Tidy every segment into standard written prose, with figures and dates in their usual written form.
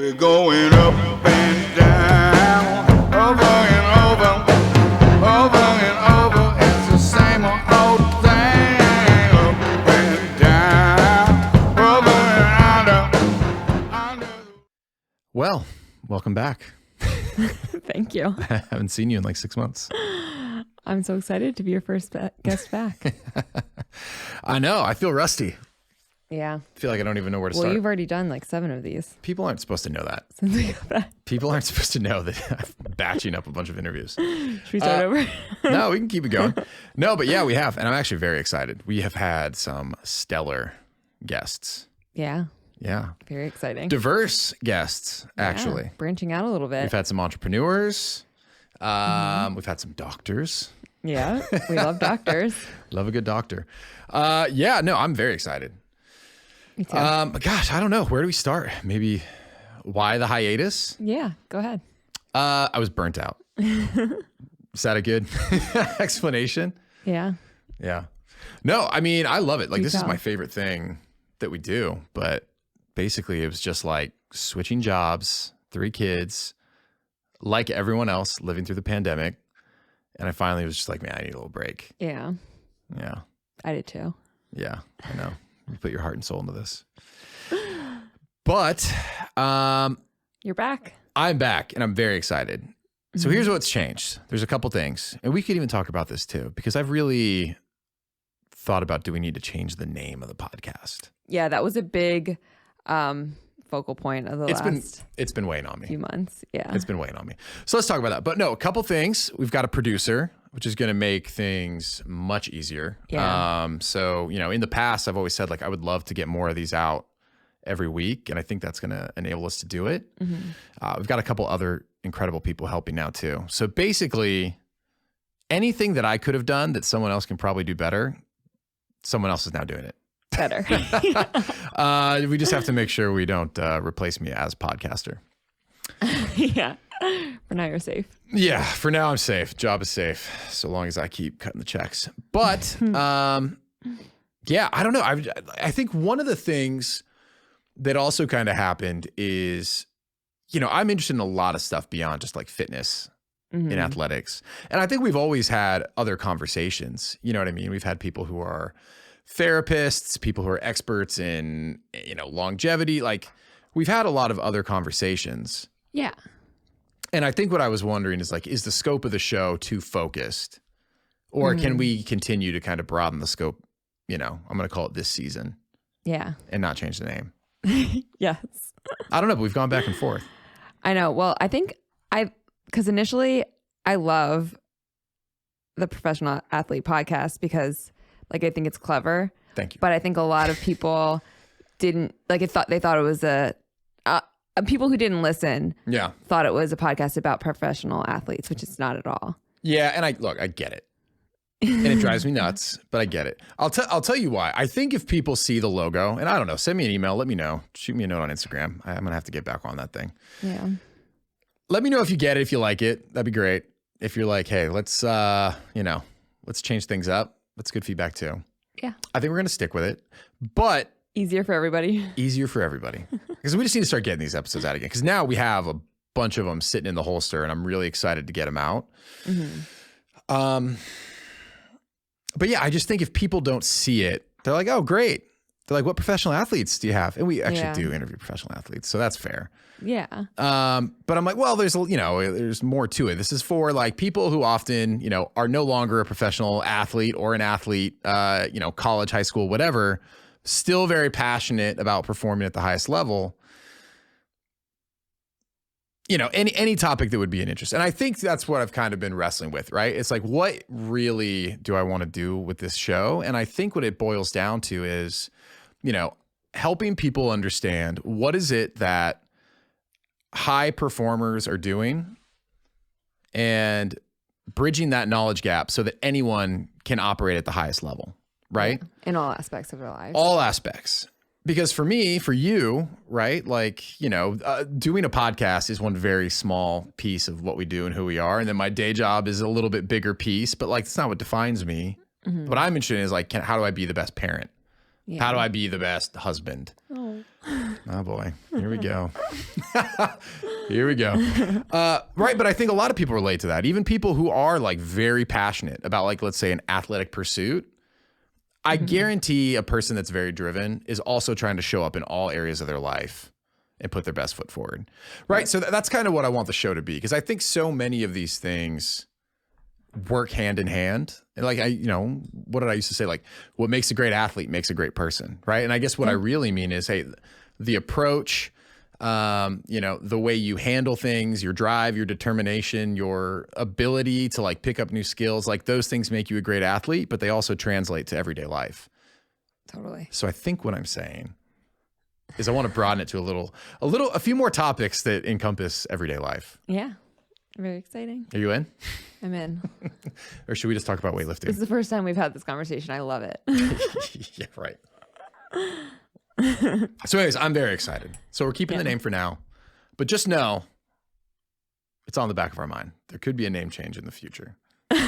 We're going up and down, over and over, over and over. It's the same old thing. Up and down, over and under. Well, welcome back. Thank you. I haven't seen you in like 6 months. I'm so excited to be your first guest back. I know. I feel rusty. Yeah. I feel like I don't even know where to Well, start. you've already done like 7 of these. People aren't supposed to know that. Since we got back. People aren't supposed to know that I'm batching up a bunch of interviews. Should we start over? No, we can keep it going. No, but yeah, we have. And I'm actually very excited. We have had some stellar guests. Yeah. Yeah. Very exciting. Diverse guests, actually. Yeah, branching out a little bit. We've had some entrepreneurs. We've had some doctors. Yeah. We love doctors. Love a good doctor. Yeah, no, I'm very excited. Me too. Gosh, I don't know. Where do we start? Maybe why the hiatus? Yeah. Go ahead. I was burnt out. Is that a good explanation? Yeah. Yeah. No, I mean, I love it. Like, You this is tell. my favorite thing that we do. But basically, it was just like switching jobs, 3 kids, like everyone else living through the pandemic. And I finally was just like, man, I need a little break. Yeah. Yeah. I did too. Yeah, I know. You put your heart and soul into this. But You're back. I'm back and I'm very excited. So here's what's changed. There's a couple things. And we could even talk about this too, because I've really thought about, do we need to change the name of the podcast? Yeah. That was a big focal point of the last It's been weighing on me. few months. Yeah. It's been weighing on me. So let's talk about that. But no, a couple things. We've got a producer, which is going to make things much easier. Yeah. So, you know, in the past, I've always said like, I would love to get more of these out every week. And I think that's going to enable us to do it. We've got a couple other incredible people helping now too. So basically anything that I could have done that someone else can probably do better, someone else is now doing it. Better. We just have to make sure we don't replace me as podcaster. Yeah. For now, you're safe. Yeah, for now I'm safe. Job is safe, so long as I keep cutting the checks. But yeah, I don't know. I think one of the things that also kind of happened is, you know, I'm interested in a lot of stuff beyond just like fitness in athletics. And I think we've always had other conversations. You know what I mean? We've had people who are therapists, people who are experts in, you know, longevity. Like, we've had a lot of other conversations. Yeah. And I think what I was wondering is like, is the scope of the show too focused? Or can we continue to kind of broaden the scope? You know, I'm going to call it this season Yeah. and not change the name. Yes. I don't know, but we've gone back and forth. I know. Well, I think because initially I love the Professional Athlete podcast because like I think it's clever. Thank you. But I think a lot of people didn't like it. They thought it was people who didn't listen. Yeah. Thought it was a podcast about professional athletes, which it's not at all. Yeah. And I get it. And it drives me nuts, but I get it. I'll tell you why. I think if people see the logo, and I don't know, send me an email, let me know. Shoot me a note on Instagram. I'm going to have to get back on that thing. Yeah. Let me know if you get it, if you like it. That'd be great. If you're like, hey, let's change things up. That's good feedback too. Yeah. I think we're going to stick with it, but Easier for everybody. easier for everybody. Because we just need to start getting these episodes out again. Because now we have a bunch of them sitting in the holster and I'm really excited to get them out. But yeah, I just think if people don't see it, they're like, oh, great. They're like, what professional athletes do you have? And we actually do interview professional athletes. So that's fair. Yeah. But I'm like, well, there's more to it. This is for like people who often, you know, are no longer a professional athlete or an athlete, you know, college, high school, whatever, still very passionate about performing at the highest level. You know, any topic that would be an interest. And I think that's what I've kind of been wrestling with, right? It's like, what really do I want to do with this show? And I think what it boils down to is, you know, helping people understand what is it that high performers are doing and bridging that knowledge gap so that anyone can operate at the highest level, right? In all aspects of their lives. All aspects. Because for me, for you, right, like, you know, doing a podcast is one very small piece of what we do and who we are. And then my day job is a little bit bigger piece, but like, it's not what defines me. What I'm interested in is like, how do I be the best parent? Yeah. How do I be the best husband? Oh. Oh boy, here we go. Here we go. Right, but I think a lot of people relate to that. Even people who are like very passionate about like, let's say an athletic pursuit. I guarantee a person that's very driven is also trying to show up in all areas of their life and put their best foot forward. Right. So that's kind of what I want the show to be, because I think so many of these things work hand in hand. And like, what did I used to say? Like, what makes a great athlete makes a great person. Right. And I guess what I really mean is, hey, the approach, the way you handle things, your drive, your determination, your ability to like pick up new skills, like those things make you a great athlete, but they also translate to everyday life. Totally. So I think what I'm saying is I want to broaden it to a few more topics that encompass everyday life. Yeah. Very exciting. Are you in? I'm in. Or should we just talk about weightlifting? This is the first time we've had this conversation. I love it. Yeah, right. So anyways, I'm very excited. So we're keeping the name for now, but just know it's on the back of our mind. There could be a name change in the future.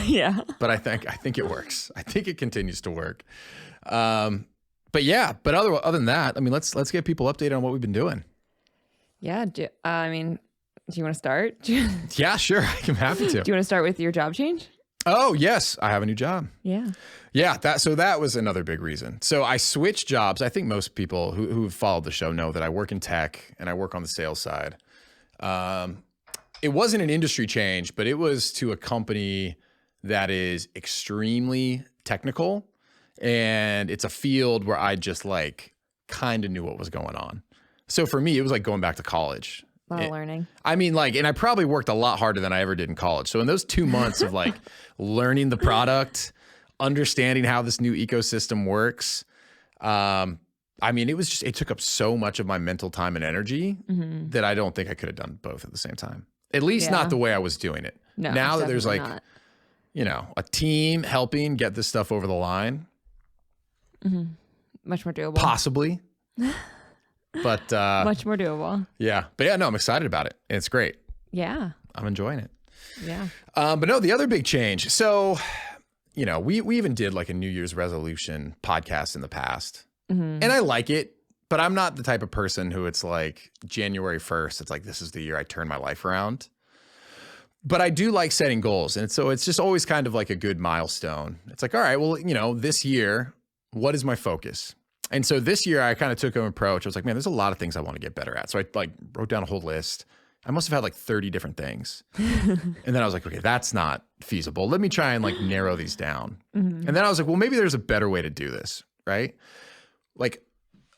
Yeah. But I think it works. I think it continues to work. But other than that, I mean, let's get people updated on what we've been doing. Yeah. Do you want to start? Yeah, sure. I'm happy to. Do you want to start with your job change? Oh, yes. I have a new job. Yeah. Yeah. That was another big reason. So I switched jobs. I think most people who've followed the show know that I work in tech and I work on the sales side. It wasn't an industry change, but it was to a company that is extremely technical, and it's a field where I just like kind of knew what was going on. So for me, it was like going back to college. A lot of learning. I mean, like, and I probably worked a lot harder than I ever did in college. So in those 2 months of like learning the product, understanding how this new ecosystem works, I mean, it took up so much of my mental time and energy that I don't think I could have done both at the same time. At least not the way I was doing it. No, now that there's like, not. A team helping get this stuff over the line. Much more doable. Possibly. But much more doable. Yeah. But yeah, no, I'm excited about it. It's great. Yeah. I'm enjoying it. Yeah. But no, the other big change. So, we even did like a New Year's resolution podcast in the past. And I like it, but I'm not the type of person who it's like January 1st. It's like, this is the year I turn my life around. But I do like setting goals. And so it's just always kind of like a good milestone. It's like, all right, well, this year, what is my focus? And so this year I kind of took an approach. I was like, man, there's a lot of things I want to get better at. So I like wrote down a whole list. I must have had like 30 different things. And then I was like, okay, that's not feasible. Let me try and like narrow these down. And then I was like, well, maybe there's a better way to do this, right? Like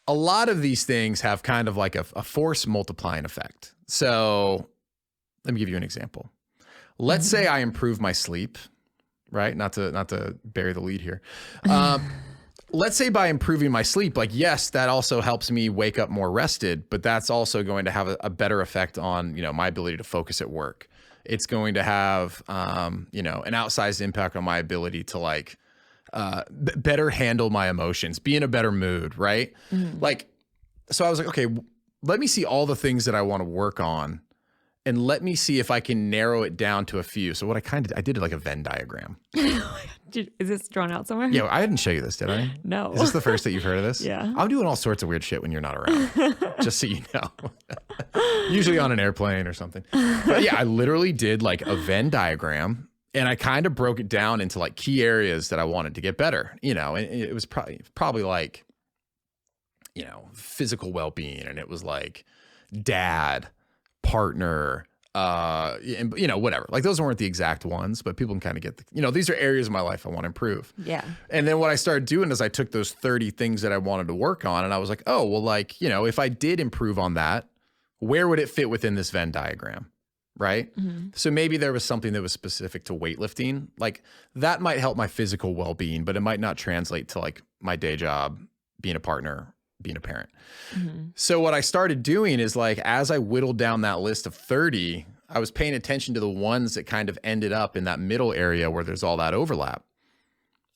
a lot of these things have kind of like a force multiplying effect. So let me give you an example. Let's say I improve my sleep, right? Not to bury the lead here. Let's say by improving my sleep, like, yes, that also helps me wake up more rested, but that's also going to have a better effect on, my ability to focus at work. It's going to have, an outsized impact on my ability to like, better handle my emotions, be in a better mood, right? Like, so I was like, okay, let me see all the things that I want to work on, and let me see if I can narrow it down to a few. So what I did like a Venn diagram. Is this drawn out somewhere? Yeah, I didn't show you this, did I? No. Is this the first that you've heard of this? Yeah. I'm doing all sorts of weird shit when you're not around, just so you know. Usually on an airplane or something. But yeah, I literally did like a Venn diagram, and I kind of broke it down into like key areas that I wanted to get better, and it was probably like, physical well-being, and it was like dad, partner, and whatever. Like those weren't the exact ones, but people can kind of get these are areas of my life I want to improve. Yeah. And then what I started doing is I took those 30 things that I wanted to work on, and I was like, oh, well, like, if I did improve on that, where would it fit within this Venn diagram? Right. So maybe there was something that was specific to weightlifting. Like that might help my physical well-being, but it might not translate to like my day job, being a partner, being a parent. So what I started doing is like, as I whittled down that list of 30, I was paying attention to the ones that kind of ended up in that middle area where there's all that overlap.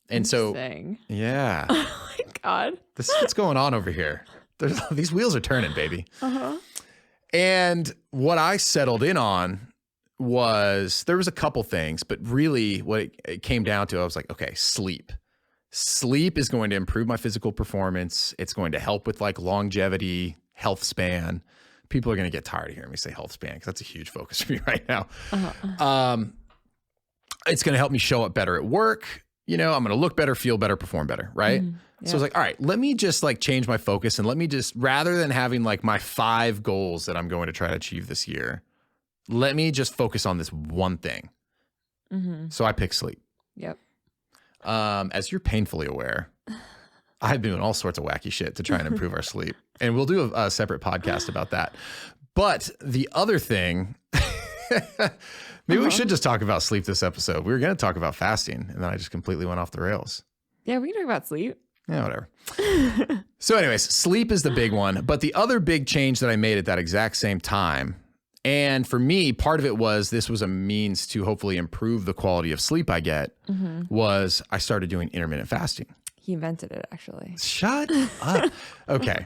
And so, yeah. Oh my God. This is what's going on over here. These wheels are turning, baby. And what I settled in on was, there was a couple things, but really what it came down to, I was like, okay, sleep. sleep is going to improve my physical performance. It's going to help with like longevity, health span. People are going to get tired of hearing me say health span because that's a huge focus for me right now. It's going to help me show up better at work. I'm going to look better, feel better, perform better, right? So I was like, all right, let me just like change my focus and let me just, rather than having like my 5 goals that I'm going to try to achieve this year, let me just focus on this one thing. So I picked sleep. Yep. As you're painfully aware, I've been doing all sorts of wacky shit to try and improve our sleep. And we'll do a separate podcast about that. But the other thing, maybe we should just talk about sleep this episode. We were going to talk about fasting, and then I just completely went off the rails. Yeah, we can talk about sleep. Yeah, whatever. So anyways, sleep is the big one. But the other big change that I made at that exact same time, and for me, part of it was this was a means to hopefully improve the quality of sleep I get, was I started doing intermittent fasting. He invented it, actually. Shut up. Okay.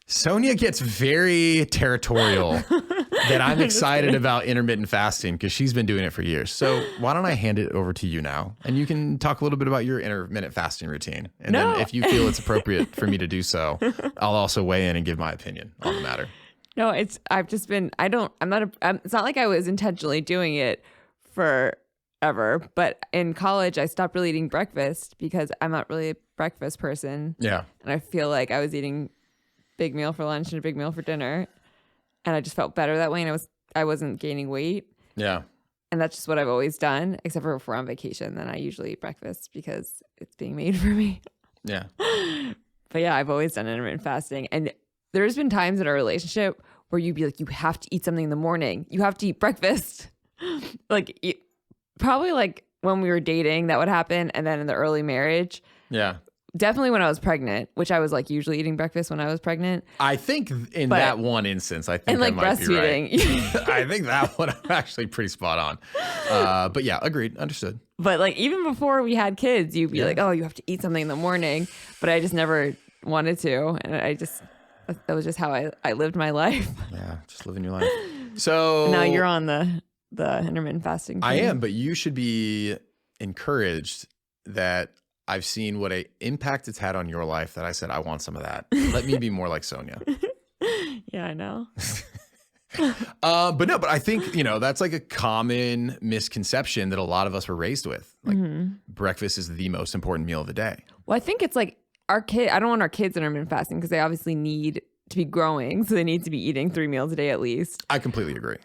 Sonia gets very territorial that I'm excited about intermittent fasting because she's been doing it for years. So why don't I hand it over to you now? And you can talk a little bit about your intermittent fasting routine. And then if you feel it's appropriate for me to do so, I'll also weigh in and give my opinion on the matter. No, it's not like I was intentionally doing it forever, but in college I stopped really eating breakfast because I'm not really a breakfast person. Yeah. And I feel like I was eating big meal for lunch and a big meal for dinner, and I just felt better that way, and I wasn't gaining weight. Yeah. And that's just what I've always done, except for if we're on vacation, then I usually eat breakfast because it's being made for me. Yeah. But yeah, I've always done intermittent fasting. And there's been times in our relationship where you'd be like, you have to eat something in the morning. You have to eat breakfast. Probably like when we were dating, that would happen. And then in the early marriage. Yeah. Definitely when I was pregnant, which I was like usually eating breakfast when I was pregnant. I think in that one instance, I think like I might breastfeeding. Be right. I think that one I'm actually pretty spot on. But yeah, agreed. Understood. But like even before we had kids, you'd be like, oh, you have to eat something in the morning. But I just never wanted to. And that was just how I lived my life. Yeah, just living your life. So now you're on the intermittent fasting thing. I am, but you should be encouraged that I've seen what a impact it's had on your life that I said, I want some of that. Let me be more like Sonia. Yeah, I know. But I think, that's like a common misconception that a lot of us were raised with. Like breakfast is the most important meal of the day. Well, I think it's like I don't want our kids intermittent fasting because they obviously need to be growing. So they need to be eating 3 meals a day at least. I completely agree.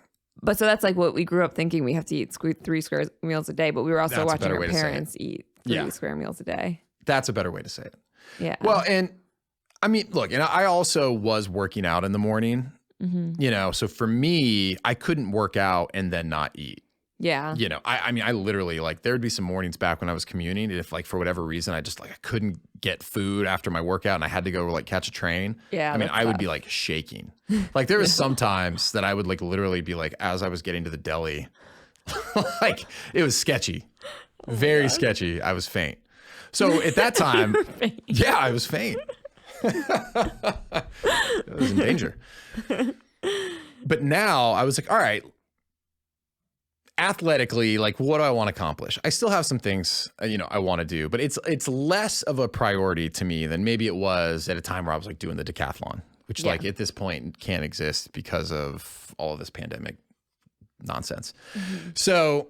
But so that's like what we grew up thinking, we have to eat 3 square meals a day. But we were also watching our parents eat 3 square meals a day. That's a better way to say it. Yeah. Well, and I mean, look, and I also was working out in the morning, so for me, I couldn't work out and then not eat. Yeah. I mean, I literally there would be some mornings back when I was commuting, and if for whatever reason, I just I couldn't get food after my workout and I had to go catch a train. Yeah. I mean, I would be shaking. There was some times that I would literally be as I was getting to the deli, it was sketchy, very sketchy. I was faint. So at that time, I was faint. I was in danger. But now I was all right, athletically, what do I want to accomplish? I still have some things, I want to do, but it's less of a priority to me than maybe it was at a time where I was doing the decathlon, which at this point can't exist because of all of this pandemic nonsense. So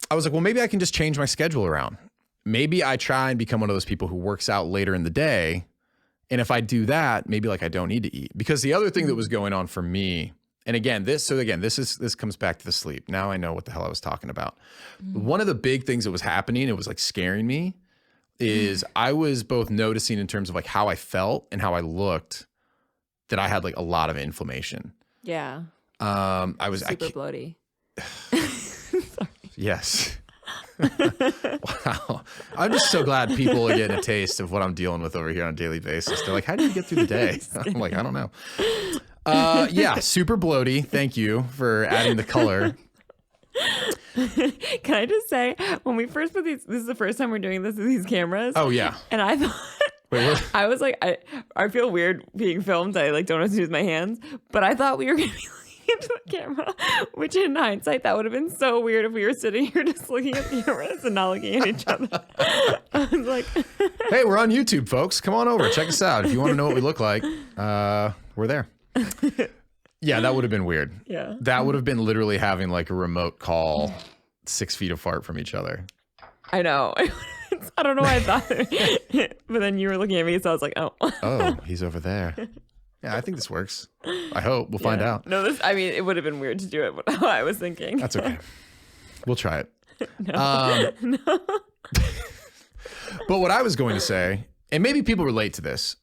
I was well, maybe I can just change my schedule around. Maybe I try and become one of those people who works out later in the day. And if I do that, maybe I don't need to eat. Because the other thing that was going on for me, and again, this comes back to the sleep. Now I know what the hell I was talking about. One of the big things that was happening, it was scaring me, is I was both noticing in terms of how I felt and how I looked that I had a lot of inflammation. Yeah. I was super bloaty. Yes. Wow. I'm just so glad people are getting a taste of what I'm dealing with over here on a daily basis. They're how do you get through the day? I'm I don't know. Yeah, super bloaty. Thank you for adding the color. Can I just say, when we first put this is the first time we're doing this with these cameras. Oh, yeah. And I thought, I was I feel weird being filmed. I don't know what to do with my hands, but I thought we were going to be into the camera, which in hindsight, that would have been so weird if we were sitting here just looking at the cameras and not looking at each other. I was like, Hey, we're on YouTube, folks. Come on over. Check us out. If you want to know what we look like, we're there. Yeah, that would have been weird. yeah. That would have been literally having like a remote call 6 feet apart from each other. I know. I don't know why I thought it. But then you were looking at me, so I was like, oh. Oh, he's over there. Yeah, I think this works. I hope. We'll find out. No, it would have been weird to do it, but I was thinking. That's okay. We'll try it. No. But what I was going to say, and maybe people relate to this,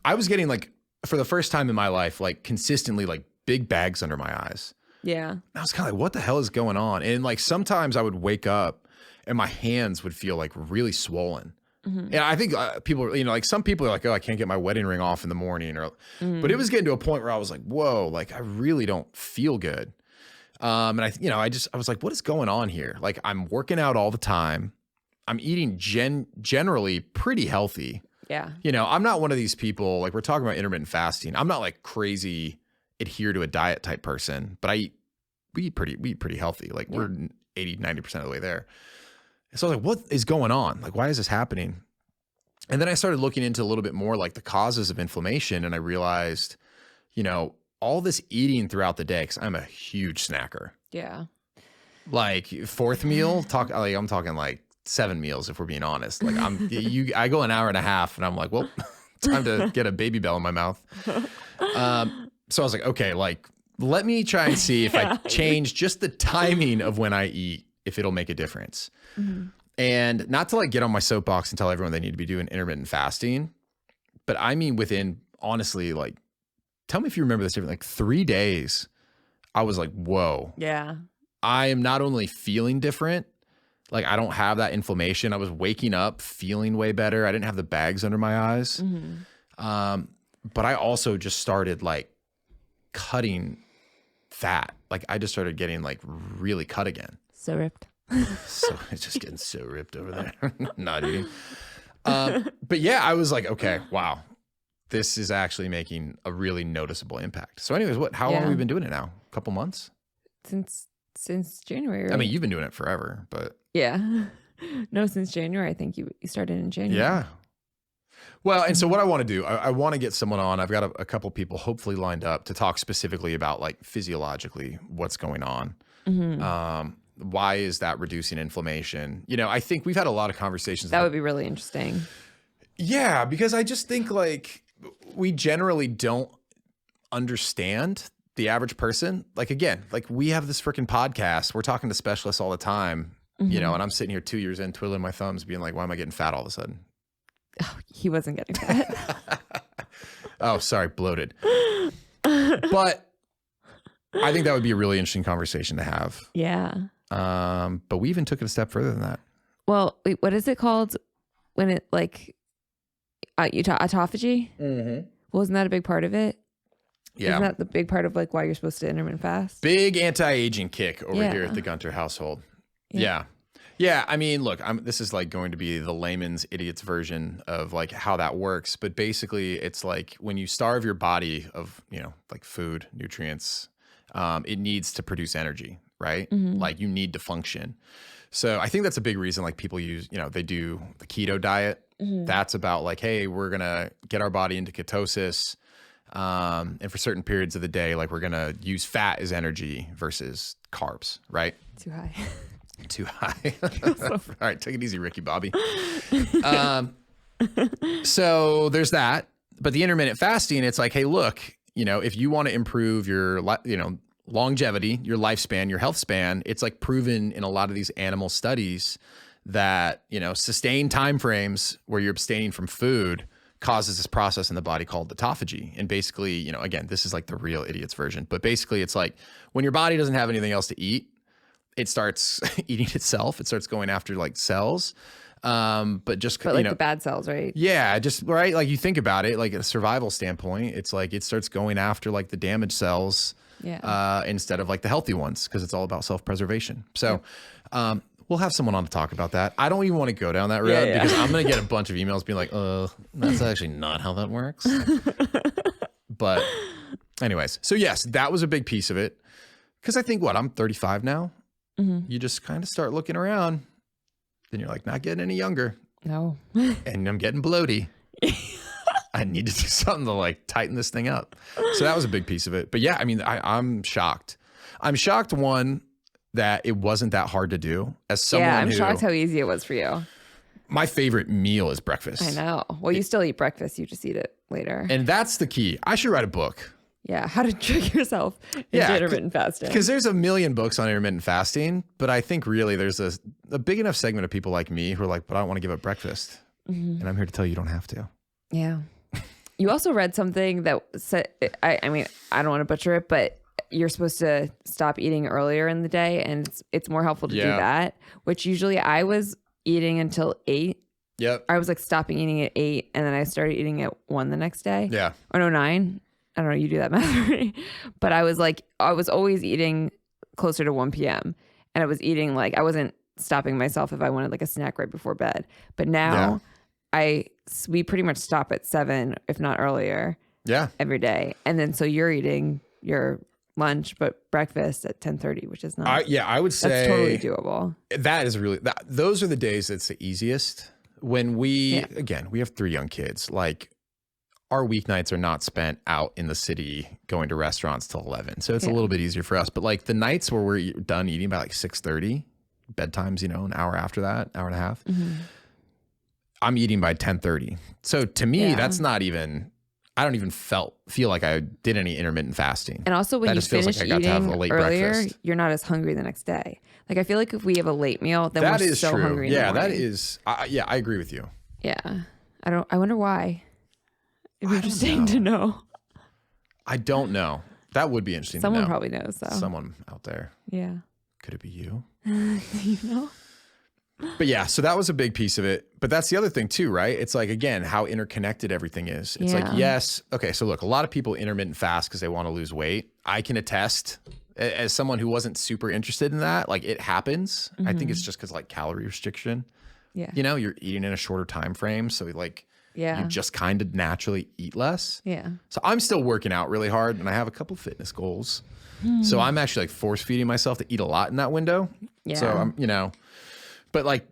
I was getting like, for the first time in my life, like consistently like big bags under my eyes. Yeah. And I was kind of like, what the hell is going on? And like sometimes I would wake up and my hands would feel like really swollen. And I think people, like some people are like, oh, I can't get my wedding ring off in the morning. But it was getting to a point where I was like, whoa, like I really don't feel good. And I was like, what is going on here? Like I'm working out all the time. I'm eating generally pretty healthy. Yeah. I'm not one of these people, like we're talking about intermittent fasting. I'm not like crazy adhere to a diet type person, but we eat pretty healthy. Like we're 80, 90% of the way there. So I was like, what is going on? Like, why is this happening? And then I started looking into a little bit more like the causes of inflammation. And I realized, all this eating throughout the day, because I'm a huge snacker. Yeah. Like fourth meal, I'm talking like 7 meals if we're being honest. Like I go an hour and a half and I'm like, well, time to get a Baby Bell in my mouth. So I was like, okay, like let me try and see if I change just the timing of when I eat, if it'll make a difference. And not to like get on my soapbox and tell everyone they need to be doing intermittent fasting, but I mean within, honestly, like, tell me if you remember this different, like 3 days, I was like, whoa. Yeah. I am not only feeling different, like I don't have that inflammation. I was waking up feeling way better. I didn't have the bags under my eyes. But I also just started like cutting fat. Like I just started getting like really cut again. So ripped. So it's just getting so ripped over there. Not eating. But yeah, I was like, okay, wow. This is actually making a really noticeable impact. So anyways, how long have we been doing it now? A couple months? Since January, right? I mean, you've been doing it forever, but. Yeah. No, since January. I think you started in January. Yeah. Well, and so what I want to do, I want to get someone on. I've got a couple people hopefully lined up to talk specifically about like physiologically what's going on. Why is that reducing inflammation? I think we've had a lot of conversations. That would be really interesting. Yeah, because I just think like we generally don't understand the average person. Like, again, like we have this freaking podcast. We're talking to specialists all the time, and I'm sitting here 2 years in twiddling my thumbs being like, why am I getting fat all of a sudden? Oh, he wasn't getting fat. Oh, sorry, bloated. But I think that would be a really interesting conversation to have. Yeah. But we even took it a step further than that. Well, wait, what is it called when it like autophagy? Well, isn't that a big part of it? Yeah. Isn't that the big part of like why you're supposed to intermittent fast? Big anti-aging kick over here at the Gunter household. Yeah. Yeah. I mean, look, this is like going to be the layman's idiot's version of like how that works. But basically it's like when you starve your body of, like food, nutrients, it needs to produce energy, right? Like you need to function. So I think that's a big reason like people use, they do the keto diet. That's about like, hey, we're going to get our body into ketosis. And for certain periods of the day, like we're going to use fat as energy versus carbs, right? Too high. Too high. All right. Take it easy, Ricky Bobby. So there's that. But the intermittent fasting, it's like, hey, look, if you want to improve your, longevity, your lifespan, your health span, it's like proven in a lot of these animal studies that, sustained time frames where you're abstaining from food causes this process in the body called autophagy. And basically, again, this is like the real idiot's version, but basically it's like when your body doesn't have anything else to eat, it starts eating itself. It starts going after like cells. But like the bad cells, right? Yeah, just right. Like you think about it, like a survival standpoint, it's like it starts going after like the damaged cells instead of like the healthy ones, because it's all about self-preservation. So we'll have someone on to talk about that. I don't even want to go down that road because I'm going to get a bunch of emails being like, that's actually not how that works. But Anyways, so yes, that was a big piece of it. Because I think I'm 35 now. You just kind of start looking around. Then you're like, not getting any younger. No. And I'm getting bloaty. I need to do something to like tighten this thing up. So that was a big piece of it. But yeah, I mean, I'm shocked. I'm shocked, one, that it wasn't that hard to do. As someone I'm who, shocked how easy it was for you. my favorite meal is breakfast. I know. Well, you still eat breakfast. You just eat it later. And that's the key. I should write a book. Yeah. How to trick yourself into intermittent fasting. Because there's a million books on intermittent fasting, but I think really there's a big enough segment of people like me who are like, but I don't want to give up breakfast. And I'm here to tell you, you don't have to. Yeah. You also read something that said, I mean, I don't want to butcher it, but you're supposed to stop eating earlier in the day, and it's more helpful to do that, which usually I was eating until 8. Yep. I was like stopping eating at 8, and then I started eating at 1 the next day. Yeah. Or no, 9. I don't know, you do that math right. But I was always eating closer to 1 p.m. And I was eating I wasn't stopping myself if I wanted like a snack right before bed. But now we pretty much stop at 7, if not earlier. Yeah. Every day. And then so you're eating your lunch, but breakfast at 10:30, which is not. I would say that's totally doable. That is really, those are the days that's the easiest. When again, we have 3 young kids, like our weeknights are not spent out in the city going to restaurants till 11. So it's a little bit easier for us. But like the nights where we're done eating by like 6:30, bedtime's, an hour after that, hour and a half, I'm eating by 10:30. So to me, that's not even, I don't even feel like I did any intermittent fasting. And also when you finish like eating earlier, you're not as hungry the next day. Like I feel like if we have a late meal, then that we're is so true. hungry. Yeah, that is. I agree with you. Yeah, I wonder why. It'd be interesting to know. I don't know. That would be interesting. Someone to know. probably knows. So. Someone out there. Yeah. Could it be you? You know. But yeah, so that was a big piece of it. But that's the other thing too, right? It's like, again, how interconnected everything is. It's like, yes. Okay. So look, a lot of people intermittent fast because they want to lose weight. I can attest as someone who wasn't super interested in that, like it happens. I think it's just because like calorie restriction, you're eating in a shorter time frame. So like, you just kind of naturally eat less. Yeah. So I'm still working out really hard and I have a couple fitness goals. So I'm actually like force feeding myself to eat a lot in that window. Yeah. So I'm, but like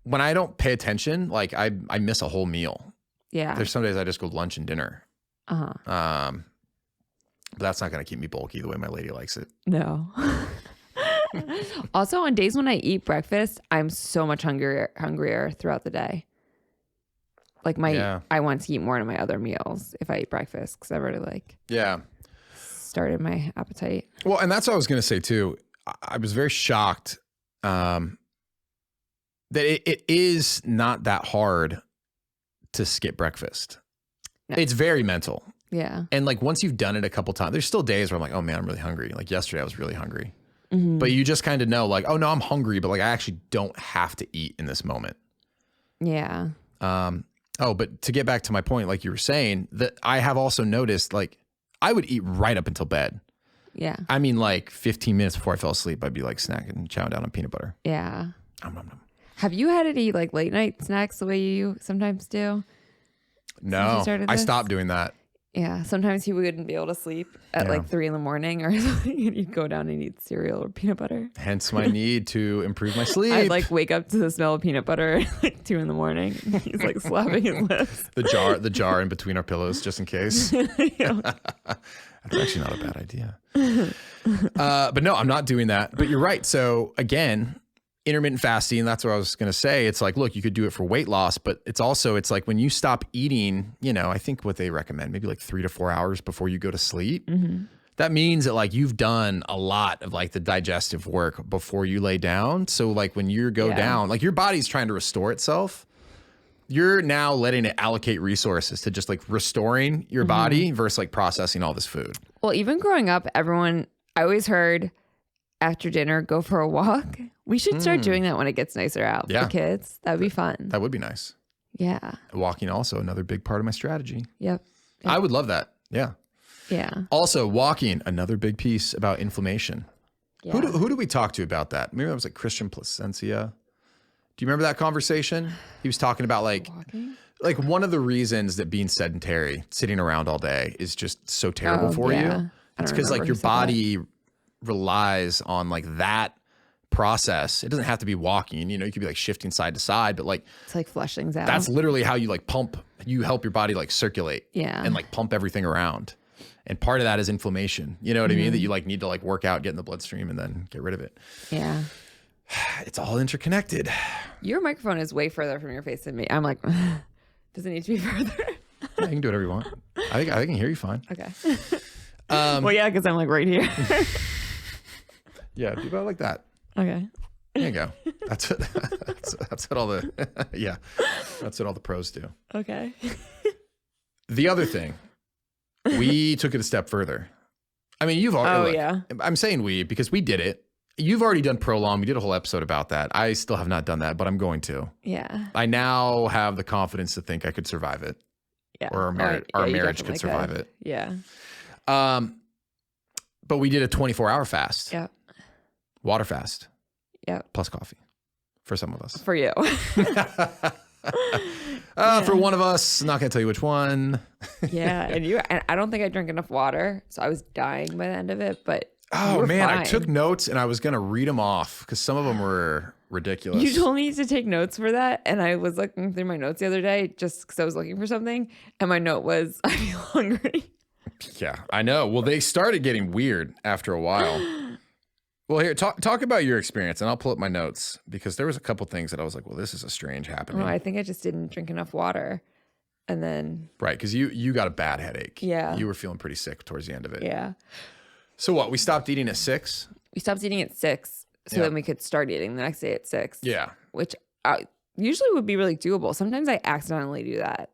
when I don't pay attention, like I miss a whole meal. Yeah. There's some days I just go lunch and dinner. But that's not going to keep me bulky the way my lady likes it. No. Also on days when I eat breakfast, I'm so much hungrier throughout the day. Like I want to eat more of my other meals if I eat breakfast because I've already started my appetite. Well, and that's what I was going to say too. I was very shocked that it is not that hard to skip breakfast. No. It's very mental. Yeah. And like once you've done it a couple times, there's still days where I'm like, oh man, I'm really hungry. Like yesterday I was really hungry. But you just kind of know like, oh no, I'm hungry, but like I actually don't have to eat in this moment. Yeah. But to get back to my point, like you were saying, that I have also noticed, like, I would eat right up until bed. Yeah. I mean, like 15 minutes before I fell asleep, I'd be like snacking and chowing down on peanut butter. Yeah. Have you had any like late night snacks the way you sometimes do? No, I stopped doing that. Yeah. Sometimes he wouldn't be able to sleep at like 3 a.m. or something, and you'd go down and eat cereal or peanut butter. Hence my need to improve my sleep. I'd like wake up to the smell of peanut butter at like 2 a.m. He's like slapping his lips. The jar in between our pillows, just in case. That's actually not a bad idea. But no, I'm not doing that. But you're right. So again, intermittent fasting, that's what I was going to say. It's like, look, you could do it for weight loss, but it's like when you stop eating, I think what they recommend, maybe like 3 to 4 hours before you go to sleep. That means that like you've done a lot of like the digestive work before you lay down. So like when you go down, like your body's trying to restore itself. You're now letting it allocate resources to just like restoring your body versus like processing all this food. Well, even growing up, I always heard after dinner, go for a walk. We should start doing that when it gets nicer out for kids. That would be fun. That would be nice. Yeah. Walking also another big part of my strategy. Yep. I would love that. Yeah. Yeah. Also, walking, another big piece about inflammation. Yeah. Who do we talk to about that? Maybe that was like Christian Placencia. Do you remember that conversation? He was talking about like like one of the reasons that being sedentary, sitting around all day is just so terrible for yeah. you. I It's don't because like remember your who said that. body relies on like that process. It doesn't have to be walking, you know, you could be like shifting side to side, but like To like flush things out. that's literally how you like pump, you help your body like circulate and like pump everything around. And part of that is inflammation. You know what I mean? That you like need to like work out, get in the bloodstream and then get rid of it. Yeah. It's all interconnected. Your microphone is way further from your face than me. I'm like, does it need to be further? You can do whatever you want. I can hear you fine. Okay. Well, yeah, because I'm like right here. Yeah, do about like that. Okay. There you go. That's what, that's what all the, yeah, that's what all the pros do. Okay. The other thing, we took it a step further. I mean, you've already, look, yeah. I'm saying we, because we did it. You've already done Prolong. We did a whole episode about that. I still have not done that, but I'm going to. Yeah. I now have the confidence to think I could survive it. Yeah. Or our marriage could survive it. Yeah. But we did a 24-hour fast. Yeah. Water fast. Yeah. Plus coffee. For some of us. For you. For one of us, not going to tell you which one. Yeah. And I don't think I drank enough water. So I was dying by the end of it. But you Oh, were man. I fine. took notes and I was going to read them off because some of them were ridiculous. You told me to take notes for that. And I was looking through my notes the other day just because I was looking for something. And my note was, I feel hungry. Yeah, I know. Well, they started getting weird after a while. Well, here, talk about your experience, and I'll pull up my notes because there was a couple things that I was like, well, this is a strange happening. No, I think I just didn't drink enough water. And then, Right, because you got a bad headache. Yeah. You were feeling pretty sick towards the end of it. yeah. So what, we stopped eating at 6? We stopped eating at 6 so Yeah. then we could start eating the next day at 6. Yeah. Which usually would be really doable. Sometimes I accidentally do that.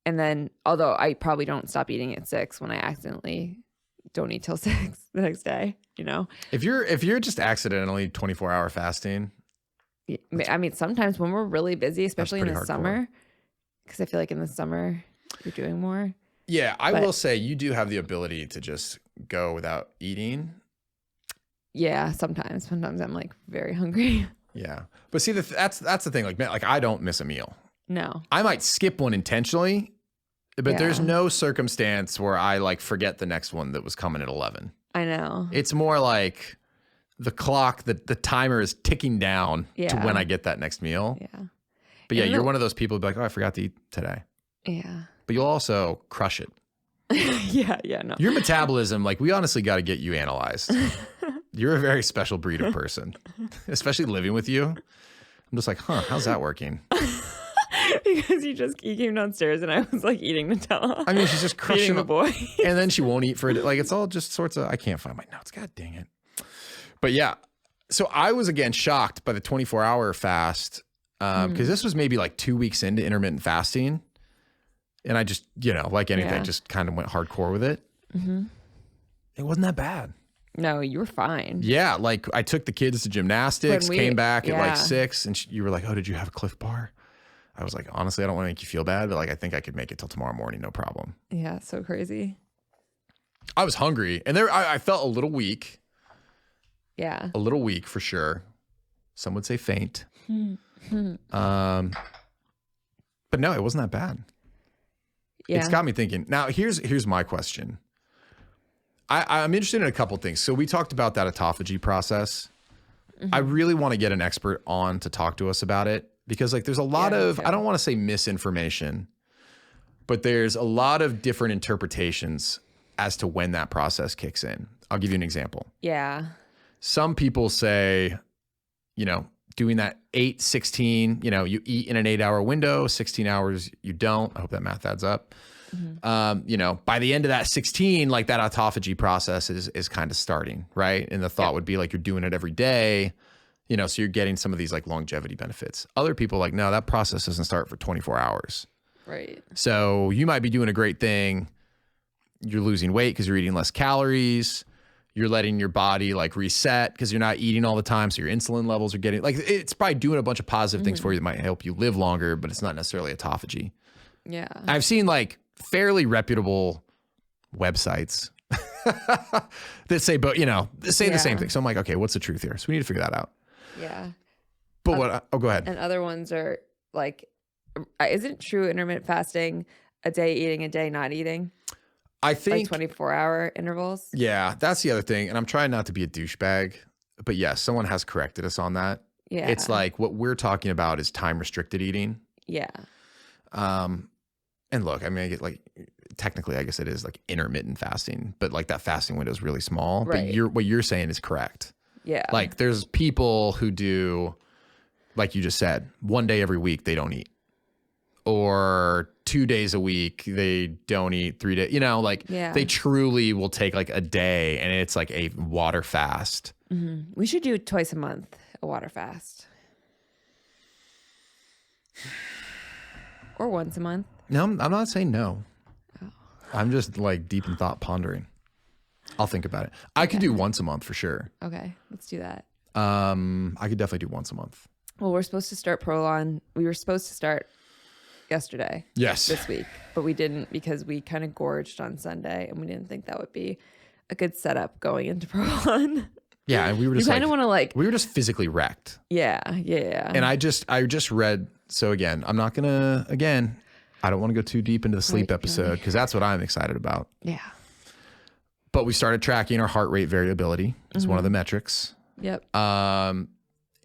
And then, although I probably don't stop eating at 6 when I accidentally don't eat till 6 the next day, you know? If you're just accidentally 24-hour fasting, I mean, sometimes when we're really busy, especially in the pretty hardcore. summer, because I feel like in the summer you're doing more. yeah, I But- will say you do have the ability to just go without eating. Yeah, sometimes. Sometimes I'm like very hungry. Yeah. But see, that's the thing. Like, man, like I don't miss a meal. No. I might skip one intentionally, but Yeah. there's no circumstance where I like forget the next one that was coming at 11. I know. It's more like the clock, the timer is ticking down to Yeah. when I get that next meal. Yeah. But yeah, Even you're though- one of those people who'd be like, oh, I forgot to eat today. Yeah. But you'll also crush it. Yeah, no. Your metabolism, like we honestly got to get you analyzed. You're a very special breed of person, especially living with you. I'm just like, huh, how's that working? Because you came downstairs and I was like eating Nutella. I mean, she's just crushing feeding the boy. and then she won't eat for it. Like it's all just sorts of, I can't find my notes. God dang it. But yeah, so I was again shocked by the 24-hour fast because this was maybe like 2 weeks into intermittent fasting. And I just, you know, like anything, Yeah. just kind of went hardcore with it. It wasn't that bad. No, you were fine. Yeah, like I took the kids to gymnastics, When we- came back at like yeah. 6 and you were like, oh, did you have a Cliff Bar? I was like, honestly, I don't want to make you feel bad, but like, I think I could make it till tomorrow morning. No problem. Yeah, so crazy. I was hungry and I felt a little weak. Yeah. A little weak for sure. Some would say faint. But no, it wasn't that bad. Yeah. It's got me thinking. Now, here's my question. I'm interested in a couple things. So we talked about that autophagy process. I really want to get an expert on to talk to us about it because like there's a lot Yeah, me of, too. I don't want to say misinformation, but there's a lot of different interpretations as to when that process kicks in. I'll give you an example. Yeah. Some people say, you know, doing that 8-16, you know, you eat in an 8-hour window, 16 hours you don't. I hope that math adds up. You know, by the end of that 16, like that autophagy process is kind of starting, right? And the thought would be like you're doing it every day, you know, so you're getting some of these like longevity benefits. Other people are like, no, that process doesn't start for 24 hours. Right. So you might be doing a great thing. You're losing weight because you're eating less calories. You're letting your body like reset because you're not eating all the time. So your insulin levels are getting like, it's probably doing a bunch of positive things for you that might help you live longer, but it's not necessarily autophagy. Yeah. I've seen like fairly reputable websites that say, but you know, say the same Yeah. thing. So I'm like, okay, what's the truth here? So we need to figure that out. Yeah. But go ahead. And other ones are like isn't it true intermittent fasting a day eating, a day not eating? I Like think 24-hour intervals? yeah, that's the other thing. And I'm trying not to be a douchebag, but yes, someone has corrected us on that. Yeah. It's like what we're talking about is time restricted eating. Yeah. And look, I mean, I get like technically, I guess it is like intermittent fasting, but like that fasting window is really small. Right. But what you're saying is correct. Yeah. Like there's people who do, like you just said, 1 day every week they don't eat, or 2 days a week they don't eat, 3 days. You know, like they truly will take like a day, and it's like a water fast. Mm-hmm. We should do twice a month a water fast, or once a month. No, I'm not saying no. Oh. I'm just like deep in thought, pondering. I'll think about it. I could do once a month for sure. Okay, let's do that. I could definitely do once a month. Well, we're supposed to start Prolon. We were supposed to start yesterday. Yes. This week, but we didn't because we kind of gorged on Sunday, and we didn't think that would be a good setup going into Prolon. Yeah, and we were You just kind of want to like. we were just physically wrecked. Yeah. And I just read. So again, I'm not gonna I don't want to go too deep into the sleep episode because that's what I'm excited about. Yeah. But we started tracking our heart rate variability. It's one of the metrics. Yep.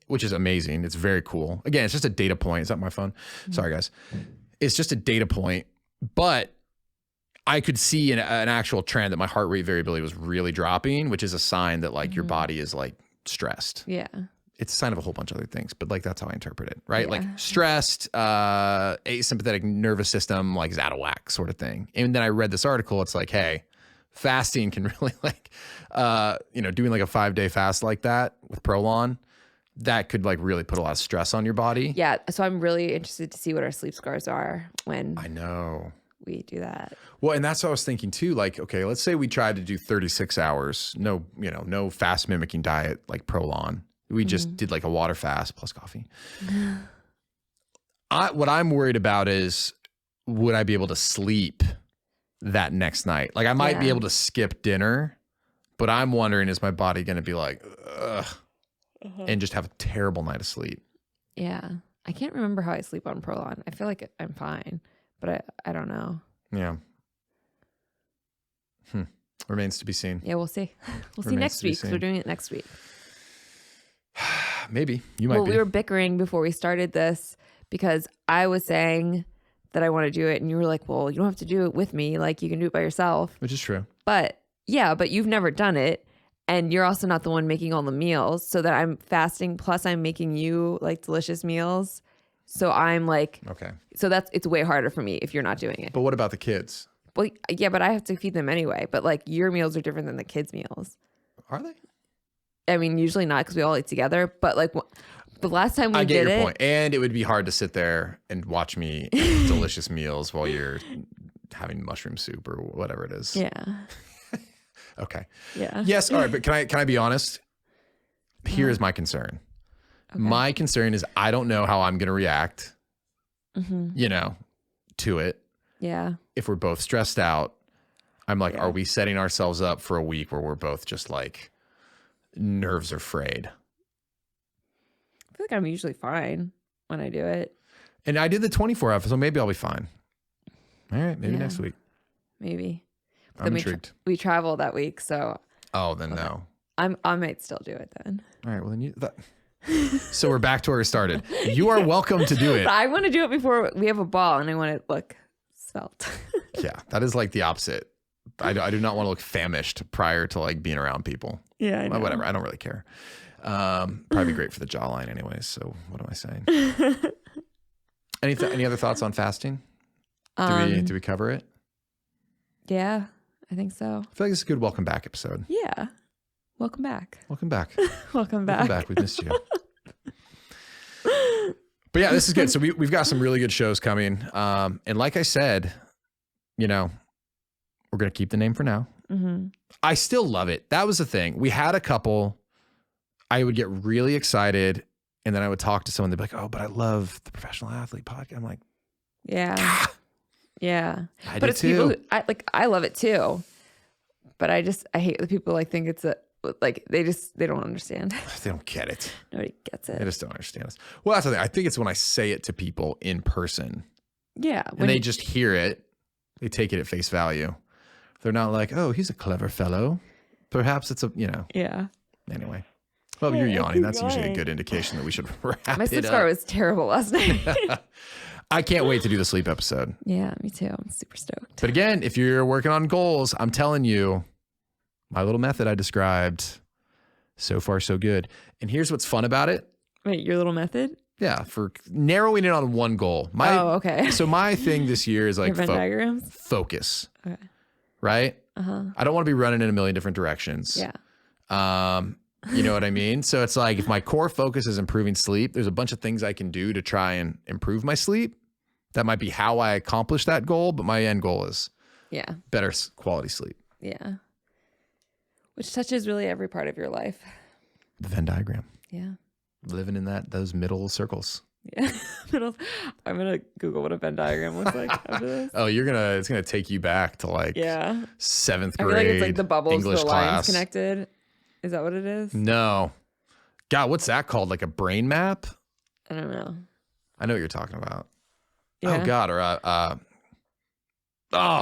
Which is amazing. It's very cool. Again, it's just a data point. Is that my phone? Sorry, guys. It's just a data point, but I could see an actual trend that my heart rate variability was really dropping, which is a sign that like your body is like stressed. Yeah. It's a sign of a whole bunch of other things, but like that's how I interpret it, right? Yeah. Like stressed, asympathetic nervous system, like is out of whack sort of thing. And then I read this article. It's like, hey, fasting can really like, doing like a 5-day fast like that with Prolon, that could like really put a lot of stress on your body. Yeah. So I'm really interested to see what our sleep scores are when I know we do that. Well, and that's what I was thinking too. Like, okay, let's say we tried to do 36 hours, no fast mimicking diet like Prolon. We just did like a water fast plus coffee. What I'm worried about is, would I be able to sleep that next night? Like I might be able to skip dinner, but I'm wondering, is my body going to be like, ugh, and just have a terrible night of sleep? Yeah. I can't remember how I sleep on Prolon. I feel like I'm fine, but I don't know. Yeah. Remains to be seen. Yeah, we'll see. We'll see next week because we're doing it next week. Maybe. You might be. We were bickering before we started this because I was saying that I want to do it, and you were like, well, you don't have to do it with me. Like, you can do it by yourself. Which is true. But you've never done it, and you're also not the one making all the meals, so that I'm fasting, plus I'm making you, like, delicious meals. So I'm like... Okay. So it's way harder for me if you're not doing it. But what about the kids? Well, yeah, but I have to feed them anyway. But, like, your meals are different than the kids' meals. Are they? I mean, usually not because we all eat together. But, like, the last time we did it... I get your point. And it would be hard to sit there and watch me eat delicious meals while you're having mushroom soup or whatever it is. Yeah. Okay. Yeah. Yes. All right. But can I be honest? Here is my concern. Okay. My concern is I don't know how I'm going to react, to it. Yeah. If we're both stressed out, I'm like, Yeah. Are we setting ourselves up for a week where we're both just like nerves are frayed? I feel like I'm usually fine when I do it. And I did the 24 hours, so maybe I'll be fine. All right. Maybe next week. Maybe. But I'm intrigued. We travel that week, so. Oh, then no. I might still do it then. All right. Well, then so we're back to where we started. You are welcome to do it. But I want to do it before we have a ball, and I want to look svelte. Yeah, that is like the opposite. I do not want to look famished prior to like being around people. Yeah, I know. Whatever. I don't really care. Probably great for the jawline anyways. So what am I saying? Any other thoughts on fasting? Do we cover it? Yeah, I think so. I feel like this is a good welcome back episode. Yeah. Welcome back. Welcome back. Welcome back. Welcome back. We've missed you. But yeah, this is good. So we've got some really good shows coming. And like I said, we're going to keep the name for now. Mm-hmm. I still love it. That was the thing. We had a couple. I would get really excited, and then I would talk to someone. They'd be like, "Oh, but I love the Professional Athlete podcast." I'm like, "Yeah, yeah." I but do it's too. people who, I love it too. But I hate the people like think it's like they don't understand. They don't get it. Nobody gets They it. just don't understand us. Well, that's the thing. I think it's when I say it to people in person Yeah. and they just hear it, they take it at face value. They're not like, oh, he's a clever fellow. Perhaps it's Yeah. Anyway. Well, you're yawning. That's usually a good indication that we should wrap My it sleep up. score was terrible last night. I can't wait to do the sleep episode. Yeah, me too. I'm super stoked. But again, if you're working on goals, I'm telling you, my little method I described, so far so good. And here's what's fun about it. Wait, your little method? Yeah, for narrowing it on one goal. Okay. So my thing this year is like Your Venn diagrams? focus. Okay. Right? Uh-huh. I don't want to be running in a million different directions. Yeah. You know what I mean? So it's like if my core focus is improving sleep, there's a bunch of things I can do to try and improve my sleep. That might be how I accomplish that goal, but my end goal is better quality sleep. Yeah. Which touches really every part of your life. The Venn diagram. Yeah. Living in those middle circles. Yeah. I'm going to Google what a Venn diagram looks like after this. Oh, it's going to take you back to like 7th grade I feel like it's like the bubbles, English the lines class. connected. Is that what it is? No. God, what's that called? Like a brain map? I don't know. I know what you're talking about. Yeah. Oh God, or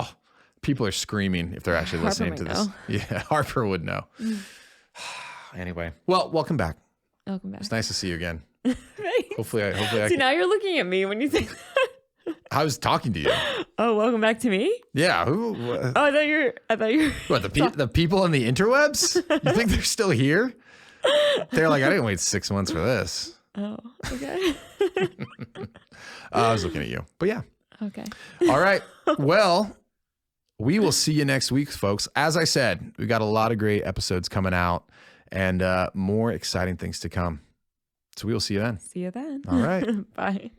people are screaming if they're actually Harper listening to might this. know. Yeah, Harper would know. Anyway, well, welcome back. Welcome back. It's nice to see you again. Thanks. Hopefully I See, now you're looking at me when you say I was talking to you. Oh, welcome back to me? Yeah. Oh, I thought you were What, the people on the interwebs? You think they're still here? They're like, I didn't wait 6 months for this. Oh, okay. I was looking at you. But yeah. Okay. All right. Well, we will see you next week, folks. As I said, we got a lot of great episodes coming out and more exciting things to come. So we will see you then. See you then. All right. Bye.